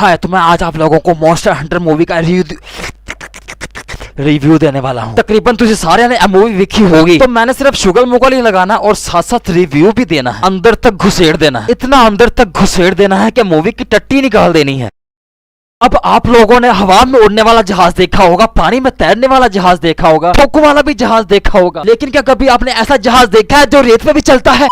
हाय, तो मैं आज आप लोगों को मॉन्स्टर हंटर मूवी का रिव्यू देने वाला हूँ। तकरीबन तुझे सारे ने मूवी देखी होगी, तो मैंने सिर्फ शुगर मुगल ही लगाना और साथ साथ रिव्यू भी देना है, अंदर तक घुसेड़ देना है, इतना अंदर तक घुसेड़ देना है कि मूवी की टट्टी निकाल देनी है। अब आप लोगों ने हवा में उड़ने वाला जहाज देखा होगा, पानी में तैरने वाला जहाज देखा होगा, ठोको वाला भी जहाज देखा होगा, लेकिन क्या कभी आपने ऐसा जहाज देखा है जो रेत में भी चलता है?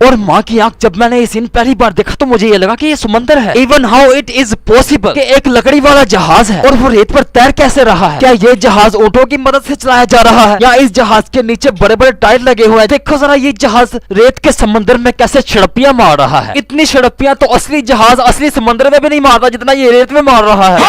और माँ की आंख, जब मैंने ये सीन पहली बार देखा तो मुझे ये लगा कि ये समंदर है। Even how it is possible कि एक लकड़ी वाला जहाज है और वो रेत पर तैर कैसे रहा है? क्या ये जहाज ऊँटों की मदद से चलाया जा रहा है या इस जहाज के नीचे बड़े बड़े टायर लगे हुए हैं? देखो जरा ये जहाज रेत के समंदर में कैसे छड़पियां मार रहा है। इतनी छड़पियां तो असली जहाज असली समंदर में भी नहीं मारता जितना ये रेत में मार रहा है।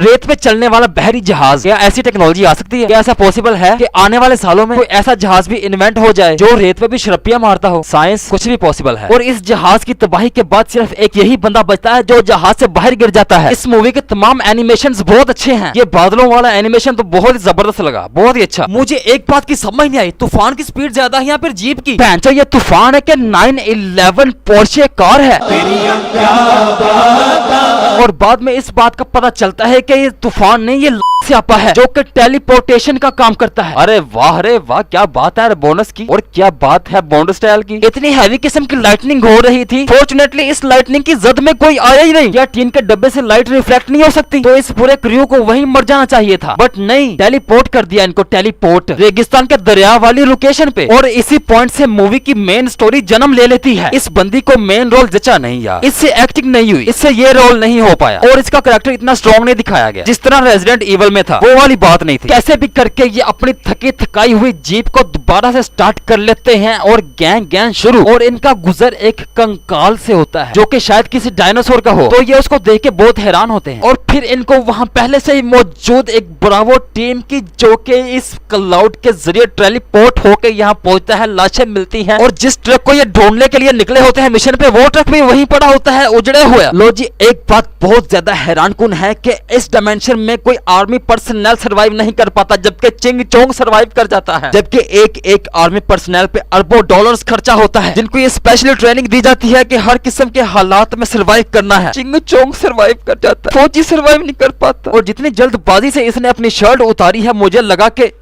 रेत में चलने वाला बहरी जहाज, क्या ऐसी टेक्नोलॉजी आ सकती है? क्या ऐसा पॉसिबल है कि आने वाले सालों में कोई ऐसा जहाज भी इन्वेंट हो जाए जो रेत में भी छड़पियां मारता हो? साइंस कुछ भी पॉसिबल है। और इस जहाज की तबाही के बाद सिर्फ एक यही बंदा बचता है जो जहाज से बाहर गिर जाता है। इस मूवी के तमाम एनिमेशंस बहुत अच्छे हैं। ये बादलों वाला एनिमेशन तो बहुत ही जबरदस्त लगा, बहुत ही अच्छा। मुझे एक बात की समझ नहीं आई, तूफान की स्पीड ज्यादा है या फिर जीप की? भैंचो, ये तूफान है कि 911 पोर्शे कार है? और बाद में इस बात का पता चलता है कि ये तूफान नहीं, ये स्यापा है जो कि टेलीपोर्टेशन का काम करता है। अरे वाह, क्या बात है बोनस की, और क्या बात है बोनस स्टाइल की। इतनी हैवी किस्म की लाइटनिंग हो रही थी, फॉर्चुनेटली इस लाइटनिंग की जद में कोई आया ही नहीं। या टीन के डब्बे से लाइट रिफ्लेक्ट नहीं हो सकती, तो इस पूरे क्रू को वहीं मर जाना चाहिए था, बट नहीं, टेलीपोर्ट कर दिया इनको, टेलीपोर्ट रेगिस्तान के दरिया वाली लोकेशन पे। और इसी पॉइंट से मूवी की मेन स्टोरी जन्म ले लेती है। इस बंदी को मेन रोल जचा नहीं यार, इससे एक्टिंग नहीं हुई, इससे ये रोल नहीं हो पाया, और इसका कैरेक्टर इतना स्ट्रॉन्ग नहीं दिखाया गया जिस तरह रेजिडेंट इवल में था, वो वाली बात नहीं थी। कैसे भी करके ये अपनी थकी थकाई हुई जीप को दोबारा से स्टार्ट कर लेते हैं और गैंग शुरू। और इनका गुजर एक कंकाल से होता है जो कि शायद किसी डायनासोर का हो, तो ये उसको देख के बहुत हैरान होते हैं। और फिर इनको वहां पहले से ही मौजूद एक ब्रावो टीम की जो कि इस क्लाउड के जरिए टेलीपोर्ट होकर यहाँ पहुंचता है, लाशें मिलती हैं, और जिस ट्रक को ये ढूंढने के लिए निकले होते हैं मिशन पे, वो ट्रक भी वहीं पड़ा होता है उजड़े हुए। लो जी, एक बात बहुत ज्यादा हैरानकुन है कि इस डायमेंशन में कोई आर्मी पर्सनल सर्वाइव नहीं कर पाता, जबकि चिंग चोंग सर्वाइव कर जाता है। जबकि एक आर्मी पर्सनल पे अरबों डॉलर्स खर्चा होता है, जिनको ये स्पेशल ट्रेनिंग दी जाती है कि हर किस्म के हालात में सर्वाइव करना है। चिंग चोंग सर्वाइव कर जाता है, फौजी सर्वाइव नहीं कर पाता। और जितनी जल्दबाजी से इसने अपनी शर्ट उतारी है, मुझे लगा कि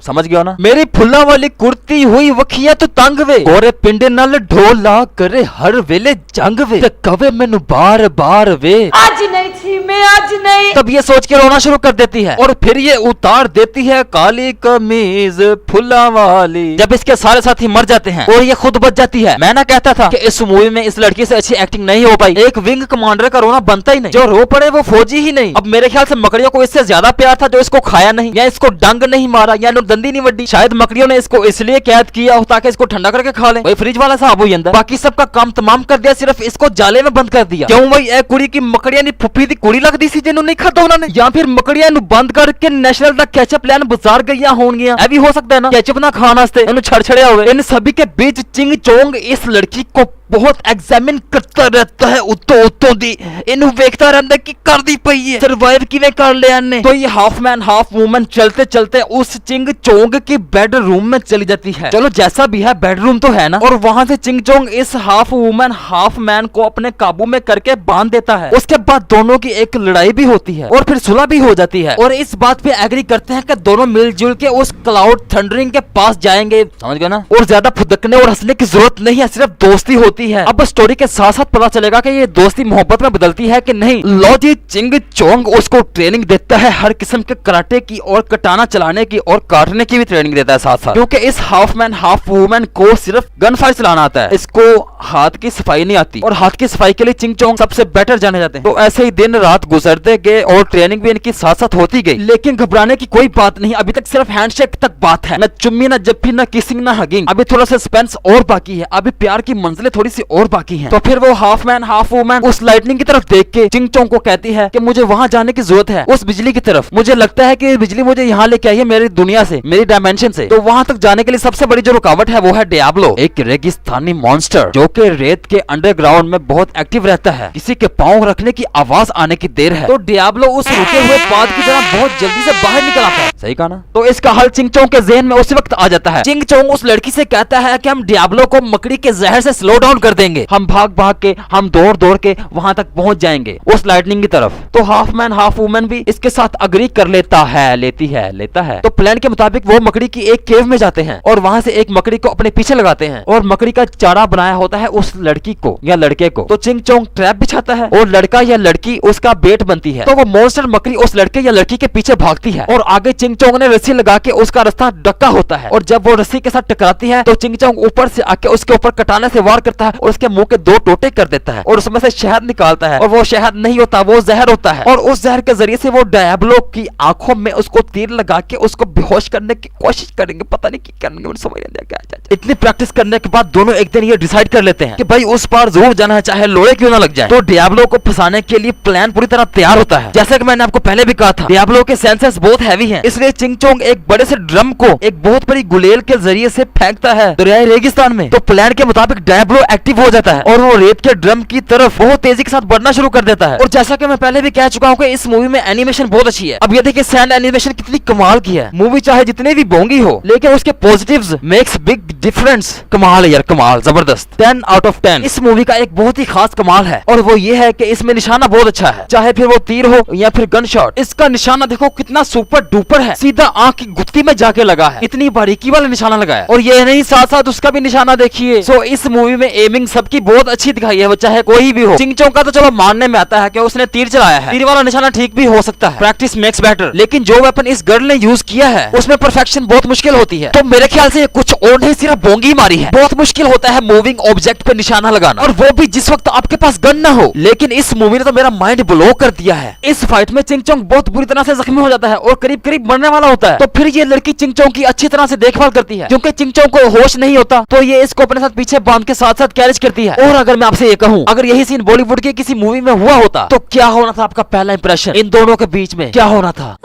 समझ गया ना, मेरी फुल्ला वाली कुर्ती हुई वखिया तो तंग वे, गोरे पिंडे नाल ढोला करे हर वेले जंग वे, ते कवे मैनू बार बार वे आज नहीं थी मैं, आज नहीं। तब ये सोच के रोना शुरू कर देती है और फिर ये उतार देती है काली कमीज फुल्ला वाली। जब इसके सारे साथी मर जाते हैं और ये खुद बच जाती है। मैं ना कहता था कि इस मूवी में इस लड़की से अच्छी एक्टिंग नहीं हो पाई। एक विंग कमांडर का रोना बनता ही नहीं, जो रो पड़े वो फौजी ही नहीं। अब मेरे ख्याल से मकड़ियों को इससे ज्यादा प्यार था जो इसको खाया नहीं, या इसको डंग नहीं मारा, या दंदी नहीं वड्डी। शायद मकड़ियों ने इसको इसलिए कैद किया हो ताकि इसको ठंडा करके खा ले। वही फ्रिज वाला साहब हुई अंदर, बाकी सबका काम तमाम कर दिया, सिर्फ इसको जाले में बंद कर दिया। क्यों भाई, ए कुड़ी की मकड़ियां नी फुफी दी कुड़ी लगदी सी जिन्होंने नहीं खाता उन्होंने, या फिर मकड़ियां नु बंद करके नेशनल दा केचप प्लान बाजार गईया होंगियां। ऐ भी हो सकता है ना, केचप ना खाना वास्ते इन्हें छड़छड़िया हुए। इन सभी के बीच चिंग चोंग इस लड़की को बहुत एग्जामिन करता रहता है, उत्तों दी इन्हू देखता रहता है कि कर दी पई है, सर्वाइव किवें कर लिया ने। तो ये हाफ मैन हाफ वूमन चलते चलते उस चिंग चोंग की बेडरूम में चली जाती है। चलो जैसा भी है, बेडरूम तो है ना। और वहां से चिंग चोंग इस हाफ वूमन हाफ मैन को अपने काबू में करके बांध देता है। उसके बाद दोनों की एक लड़ाई भी होती है और फिर सुलह भी हो जाती है, और इस बात पे एग्री करते हैं कि दोनों मिलजुल के उस क्लाउड थंडरिंग के पास जाएंगे। समझ गए ना। और ज्यादा फुदकने और हंसने की जरूरत नहीं है, सिर्फ दोस्ती होती है। अब स्टोरी के साथ साथ पता चलेगा कि ये दोस्ती मोहब्बत में बदलती है कि नहीं। लॉजी चिंग चोंग उसको ट्रेनिंग देता है हर किस्म के कराटे की, और कटाना चलाने की, और काटने की भी ट्रेनिंग देता है साथ साथ, क्योंकि इस हाफ मैन हाफ वूमन को सिर्फ गन फायर चलाना आता है, इसको हाथ की सफाई नहीं आती। और हाथ की सफाई के लिए चिंग चोंग सबसे बेटर जाने जाते हैं। तो ऐसे ही दिन रात गुजरते गए और ट्रेनिंग भी इनकी साथ साथ होती गई। लेकिन घबराने की कोई बात नहीं, अभी तक सिर्फ हैंडशेक तक बात है, न चुम्मी, न जप्पी, न किसिंग, न हगिंग। अभी थोड़ा सस्पेंस और बाकी है, अभी प्यार की मंजिलें थोड़ी सी और बाकी हैं। तो फिर वो हाफ मैन हाफ वूमन उस लाइटनिंग की तरफ देख के चिंग चोंग को कहती है कि मुझे वहां जाने की जरूरत है, उस बिजली की तरफ। मुझे लगता है कि बिजली मुझे यहाँ लेके आई है मेरी दुनिया से, मेरी डायमेंशन से। तो वहां तक जाने के लिए सबसे बड़ी जो रुकावट है वो है डियाब्लो, एक रेगिस्तानी मॉन्स्टर जो कि रेत के अंडरग्राउंड में बहुत एक्टिव रहता है। किसी के पाँव रखने की आवाज आने की देर है तो डियाब्लो उस रुके हुए पाद की तरह बहुत जल्दी से बाहर निकल आता है। सही कहा ना? तो इसका हल चिंग चोंग के ज़हन में उसी वक्त आ जाता है। चिंग चोंग उस लड़की से कहता है कि हम डियाब्लो को मकड़ी के जहर से स्लो डाउन कर देंगे। हम भाग भाग के, हम दौड़ दौड़ के वहां तक पहुंच जाएंगे उस लाइटनिंग की तरफ। तो हाफ मैन हाफ वुमन भी इसके साथ अग्री कर लेता है। तो प्लान के मुताबिक वो मकड़ी की एक केव में जाते हैं और वहां से एक मकड़ी को अपने पीछे लगाते हैं और मकड़ी का चारा बनाया होता है उस लड़की को या लड़के को। तो चिंग चोंग ट्रैप बिछाता है और लड़का या लड़की उसका बेट बनती है। तो वो मॉन्स्टर मकड़ी उस लड़के या लड़की के पीछे भागती है और आगे चिंग चोंग ने रस्सी लगा के उसका रास्ता डक्का होता है। और जब वो रस्सी के साथ टकराती है तो चिंग चोंग ऊपर से आके उसके ऊपर कटाने से वार करता है और उसके मुंह के 2 टोटे कर देता है और उसमें से शहद निकालता है। और वो शहद नहीं होता, वो जहर होता है। और उस जहर के जरिए से वो डियाब्लो की आंखों में उसको तीर लगा के उसको बेहोश करने की कोशिश करेंगे। पता नहीं क्या करेंगे, मुझे समझ नहीं आ रहा। इतनी प्रैक्टिस करने के बाद दोनों एक दिन ये डिसाइड कर लेते हैं कि भाई उस पार जरूर जाना है, चाहे लोड़े क्यों ना लग जाए। तो डियाब्लो को फंसाने के लिए प्लान पूरी तरह तैयार होता है। जैसा कि मैंने आपको पहले भी कहा था, डियाब्लो के सेंसेस बहुत हैवी हैं, इसलिए चिंग चोंग एक बड़े से ड्रम को एक बहुत बड़ी गुलेल के जरिए से फेंकता है दरियाई रेगिस्तान में। तो प्लान के मुताबिक डियाब्लो एक्टिव हो जाता है और वो रेत के ड्रम की तरफ बहुत तेजी के साथ बढ़ना शुरू कर देता है। और जैसा कि मैं पहले भी कह चुका हूँ कि इस मूवी में एनिमेशन बहुत अच्छी है। अब ये देखिए सैंड एनिमेशन कितनी कमाल की है। मूवी चाहे जितनी भी बोंगी हो लेकिन उसके पॉजिटिव्स मेक्स बिग डिफरेंस। कमाल है यार, कमाल, जबरदस्त। 10 आउट ऑफ 10। इस मूवी का एक बहुत ही खास कमाल है और वो ये है कि इसमें निशाना बहुत अच्छा है, चाहे फिर वो तीर हो या फिर गन शॉट। इसका निशाना देखो कितना सुपर डुपर है, सीधा आंख की गुत्ती में जाके लगा है, इतनी बारीकी वाला निशाना लगा है। और ये नहीं, साथ साथ उसका भी निशाना देखिए। सो इस मूवी में एमिंग सबकी बहुत अच्छी दिखाई है, वो चाहे कोई भी हो। चिंग चोंग का तो चलो मानने में आता है कि उसने तीर चलाया है, तीर वाला निशाना ठीक भी हो सकता है, प्रैक्टिस मेक्स बेटर। लेकिन जो वेपन इस गर्ल ने यूज किया है उसमें परफेक्शन बहुत मुश्किल होती है। तो मेरे ख्याल से कुछ और नहीं, सिर्फ बोंगी मारी है। बहुत मुश्किल होता है मूविंग ऑब्जेक्ट पे निशाना लगाना, और वो भी जिस वक्त आपके पास गन ना हो। लेकिन इस मूवी ने तो मेरा माइंड ब्लो कर दिया है। इस फाइट में चिंग चोंग बहुत बुरी तरह से जख्मी हो जाता है और करीब करीब मरने वाला होता है। तो फिर ये लड़की चिंग चोंग की अच्छी तरह से देखभाल करती है, क्योंकि चिंग चोंग को होश नहीं होता तो ये इसको अपने साथ पीछे बांध के साथ साथ कैरेज करती है। और अगर मैं आपसे ये कहूँ, अगर यही सीन बॉलीवुड की किसी मूवी में हुआ होता तो क्या होना था? आपका पहला इंप्रेशन इन दोनों के बीच में क्या होना था?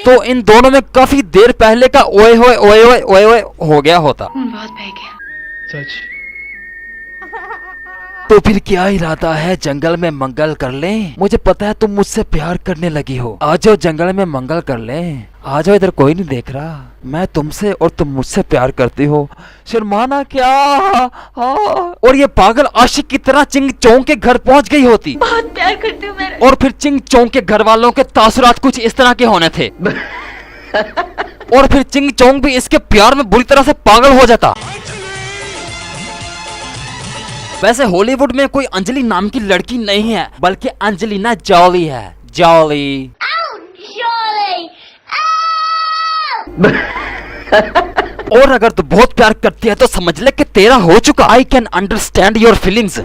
तो इन दोनों में काफी देर पहले का ओए होए ओए होए ओए होए हो गया होता। बहुत बह गया। सच। तो फिर क्या इरादा है? जंगल में मंगल कर लें? मुझे पता है तुम मुझसे प्यार करने लगी हो। आ जाओ जंगल में मंगल कर लें। आ जाओ, इधर कोई नहीं देख रहा। मैं तुमसे और तुम मुझसे प्यार करती हो, शर्माना क्या? और ये पागल आशिक की तरह चिंग चोंग के घर पहुंच गई होती। बहुत प्यार करती हूँ मैं। और फिर चिंग चोंग के घर वालों के तासुरात कुछ इस तरह के होने थे। और फिर चिंग चोंग भी इसके प्यार में बुरी तरह से पागल हो जाता। वैसे हॉलीवुड में कोई अंजलि नाम की लड़की नहीं है, बल्कि अंजलिना जॉली है। जॉली। और अगर तू बहुत प्यार करती है तो समझ ले कि तेरा हो चुका। I can understand your feelings.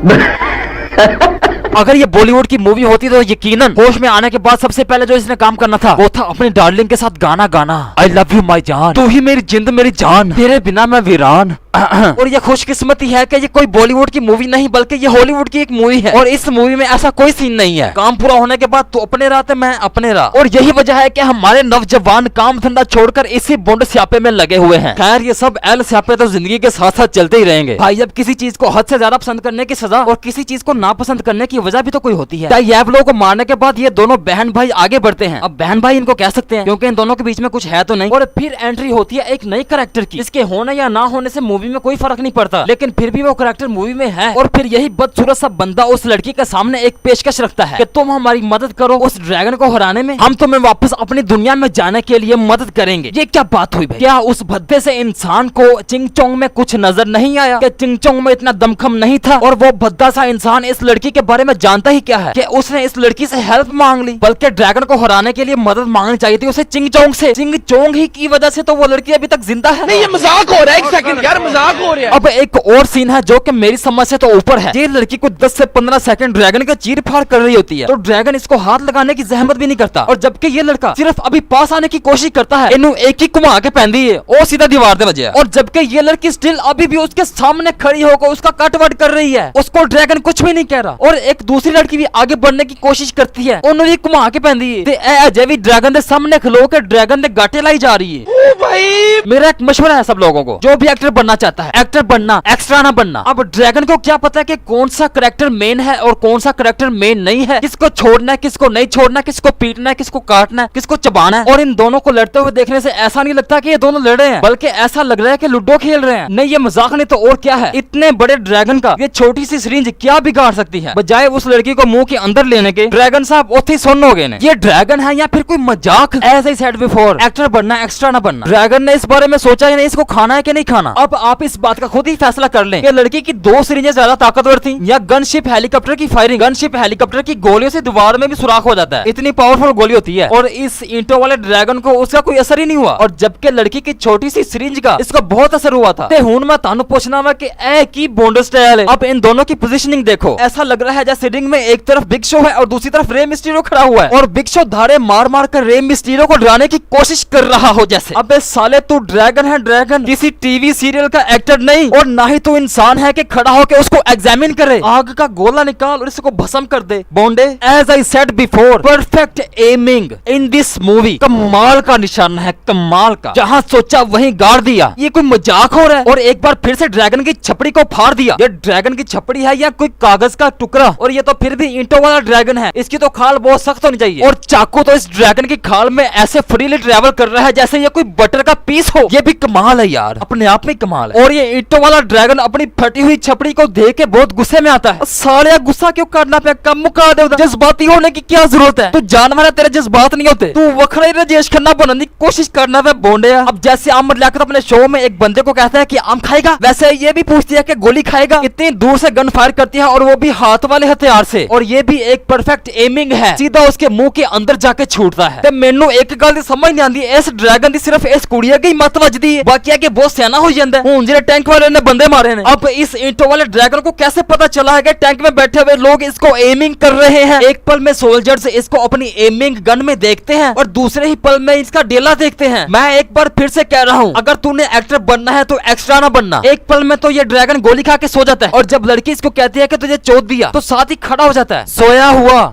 अगर ये बॉलीवुड की मूवी होती तो यकीनन होश में आने के बाद सबसे पहले जो इसने काम करना था वो था अपनी डार्लिंग के साथ गाना गाना। आई लव यू माई जान, तू ही मेरी जिंद मेरी जान, तेरे बिना मैं वीरान। और ये खुशकिस्मती है कि ये कोई बॉलीवुड की मूवी नहीं बल्कि ये हॉलीवुड की एक मूवी है। और इस मूवी में ऐसा कोई सीन नहीं है काम पूरा होने के बाद तू अपने राह ते मैं अपने राह। और यही वजह है कि हमारे नौजवान काम धंधा छोड़कर इसी बुंड स्यापे में लगे हुए हैं। खैर ये सब एल स्यापे तो जिंदगी के साथ साथ चलते ही रहेंगे भाई। जब किसी चीज को हद से ज्यादा पसंद करने की सजा और किसी चीज को नापसंद करने की वजह भी तो कोई होती है। याबलो को मारने के बाद ये दोनों बहन भाई आगे बढ़ते हैं। अब बहन भाई इनको कह सकते हैं क्योंकि इन दोनों के बीच में कुछ है तो नहीं। और फिर एंट्री होती है एक नई कैरेक्टर की, इसके होने या ना होने से मूवी में कोई फर्क नहीं पड़ता, लेकिन फिर भी वो कैरेक्टर मूवी में है। और फिर यही बदसूरत सा बंदा उस लड़की के सामने एक पेशकश रखता है कि तुम हमारी मदद करो उस ड्रैगन को हराने में, हम तुम्हें वापस अपनी दुनिया में जाने के लिए मदद करेंगे। ये क्या बात हुई भाई? क्या उस भद्दे से इंसान को चिंग चोंग में कुछ नजर नहीं आया कि चिंग चोंग में इतना दमखम नहीं था? और वो भद्दा सा इंसान इस लड़की के बारे में जानता ही क्या है कि उसने इस लड़की से हेल्प मांग ली, बल्कि ड्रैगन को हराने के लिए मदद मांगनी चाहिए थी उसे चिंग चोंग से। चिंग चोंग ही की वजह से तो वो लड़की अभी तक जिंदा है। नहीं ये मजाक हो रहा है, एक सेकंड यार, मजाक हो रहा है। अब एक और सीन है जो कि मेरी समझ से तो ऊपर है। ये लड़की को 10 से 15 सेकंड ड्रैगन का चीर फाड़ कर रही होती है, तो ड्रैगन इसको हाथ लगाने की जहमत भी नहीं करता, और जबकि ये लड़का सिर्फ अभी पास आने की कोशिश करता है, इन्हों एक ही घुमा के पहन दी है और सीधा दीवार दे बजे, और जबकि ये लड़की स्टिल अभी भी उसके सामने खड़ी होकर उसका कट वट कर रही है, उसको ड्रैगन कुछ भी नहीं कह रहा। और एक दूसरी लड़की भी आगे बढ़ने की कोशिश करती है, उन्होंने घुमा के पहन दी है, अजय भी ड्रैगन के सामने खलो के ड्रैगन ने गाटे लाई जा रही है। ओ भाई मेरा एक मशवरा है सब लोगों को, जो भी एक्टर बनना चाहता है, एक्टर बनना, एक्स्ट्रा ना बनना। अब ड्रैगन को क्या पता है कि कौन सा करेक्टर मेन है और कौन सा करेक्टर मेन नहीं है, किसको छोड़ना है, किसको नहीं छोड़ना, किसको पीटना है, किसको काटना है, किसको चबाना है। और इन दोनों को लड़ते हुए देखने से ऐसा नहीं लगता कि ये दोनों लड़ रहे हैं, बल्कि ऐसा लग रहा है कि लूडो खेल रहे हैं। नहीं, ये मजाक नहीं तो और क्या है। इतने बड़े ड्रैगन का ये छोटी सी सिरिंज क्या बिगाड़ सकती है, बजाय उस लड़की को मुंह के अंदर लेने के। ड्रैगन साहब ओथी सुन हो गए ने, ये ड्रैगन है या फिर कोई मजाक। As I said before, actor बनना, एक्स्ट्रा ना बनना। ड्रैगन ने इस बारे में सोचा ही नहीं इसको खाना है कि नहीं खाना। अब आप इस बात का खुद ही फैसला कर लें कि लड़की की 2 सिरिंजें ज्यादा ताकतवर थी या गनशिप हेलीकॉप्टर की फायरिंग। गनशिप हेलीकॉप्टर की गोलियों से दीवार में भी सुराख हो जाता है, इतनी पावरफुल गोली होती है, और इस ईंटों वाले ड्रैगन को उसका कोई असर ही नहीं हुआ, और जबकि लड़की की छोटी सी सिरिंज का इसको बहुत असर हुआ था। हुन मैं तानु पूछना मैं कि ए की बॉन्ड स्टाइल है। अब इन दोनों की पोजीशनिंग देखो, ऐसा लग रहा है जैसे रिंग में एक तरफ बिग शो है और दूसरी तरफ रे मिस्टीरियो खड़ा हुआ है, और बिग शो धारे मार मार कर रे मिस्टीरियो को डराने की कोशिश कर रहा हो जैसे। अबे साले तू ड्रैगन है, ड्रैगन, किसी टीवी सीरियल का एक्टर नहीं, और ना ही तो इंसान है कि खड़ा होकर उसको एग्जामिन करे। आग का गोला निकाल और इसको भस्म कर दे। बॉन्डे, as I said before, perfect aiming in this movie. कमाल का निशाना है, कमाल का, जहाँ सोचा वहीं गाड़ दिया। ये कोई मजाक हो रहा है। और एक बार फिर से ड्रैगन की छपड़ी को फाड़ दिया। ये ड्रैगन की छपड़ी है या कोई कागज का टुकड़ा, और ये तो फिर भी ईंटों वाला ड्रैगन है, इसकी तो खाल बहुत सख्त होनी चाहिए। और चाकू तो इस ड्रैगन की खाल में ऐसे फ्रीली ट्रेवल कर रहा है जैसे ये कोई बटर का पीस हो। ये भी कमाल है यार, अपने आप में कमाल है। और ये ईंटों वाला ड्रैगन अपनी फटी हुई छपड़ी को देख के बहुत गुस्से में आता है। साले गुस्सा क्यों करना पे, कम मुका दे उधर। जज्बाती होने की क्या जरूरत है, तू जानवर है, तेरे जज्बात नहीं होते। तू वखड़ा ही राजेश खन्ना बनने की कोशिश करना पे बोंडे। अब जैसे आमर लियाकत अपने शो में एक बंदे को कहता है कि आम खाएगा, वैसे ये भी पूछती है कि गोली खाएगा। इतनी दूर से गन फायर करती है और वो भी हाथ वाले हथियार से, और ये भी एक परफेक्ट एमिंग है, सीधा उसके मुंह के अंदर जाके छूटता है। ते मेनू एक गल समझ नहीं आती, इस ड्रैगन दी सिर्फ इस कुड़िया की मत वजदी है, बाकी है कि बहुत सियाना हो जाता है। हुन जेरे टैंक वाले ने बंदे मारे ने। अब इस ईंटों वाले ड्रैगन को कैसे पता चला है कि टैंक में बैठे हुए लोग इसको एमिंग कर रहे हैं। एक पल में सोल्जर्स इसको अपनी एमिंग गन में देखते हैं और दूसरे ही पल में इसका डेला देखते हैं। मैं एक बार फिर से कह रहा हूँ, अगर तूने एक्टर बनना है तो एक्स्ट्रा ना बनना। एक पल में तो ये ड्रैगन गोली खा के सो जाता है, और जब लड़की इसको कहती है कि तुझे चोट दिया तो साथ ही खड़ा हो जाता है। सोया हुआ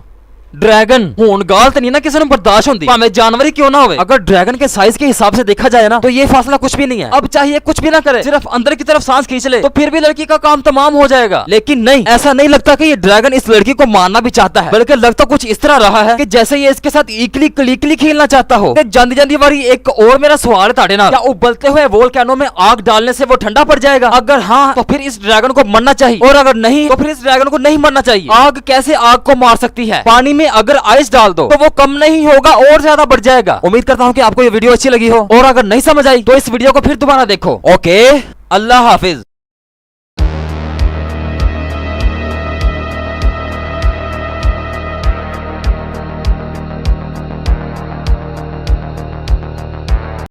ड्रैगन हुन गाल तो नहीं ना किसी ने बर्दाश्त होती, भावें जानवर ही क्यों ना होवे। अगर ड्रैगन के साइज के हिसाब से देखा जाए ना तो ये फासला कुछ भी नहीं है। अब चाहिए कुछ भी ना करे, सिर्फ अंदर की तरफ सांस खींच ले तो फिर भी लड़की का काम तमाम हो जाएगा। लेकिन नहीं, ऐसा नहीं लगता कि ये ड्रैगन इस लड़की को मारना भी चाहता है, बल्कि लगता कुछ इस तरह रहा है कि जैसे ये इसके साथ इकली कलीकली खेलना चाहता हो। जांदी जांदी वाली एक और मेरा सवाल ताड़े ना, क्या उबलते हुए वोल्केनो में आग डालने से वो ठंडा पड़ जाएगा? अगर हाँ तो फिर इस ड्रैगन को मरना चाहिए, और अगर नहीं तो फिर इस ड्रैगन को नहीं मरना चाहिए। आग कैसे आग को मार सकती है? पानी में अगर आइस डाल दो तो वो कम नहीं होगा और ज्यादा बढ़ जाएगा। उम्मीद करता हूँ कि आपको ये वीडियो अच्छी लगी हो, और अगर नहीं समझ आई तो इस वीडियो को फिर दोबारा देखो। ओके, अल्लाह हाफिज।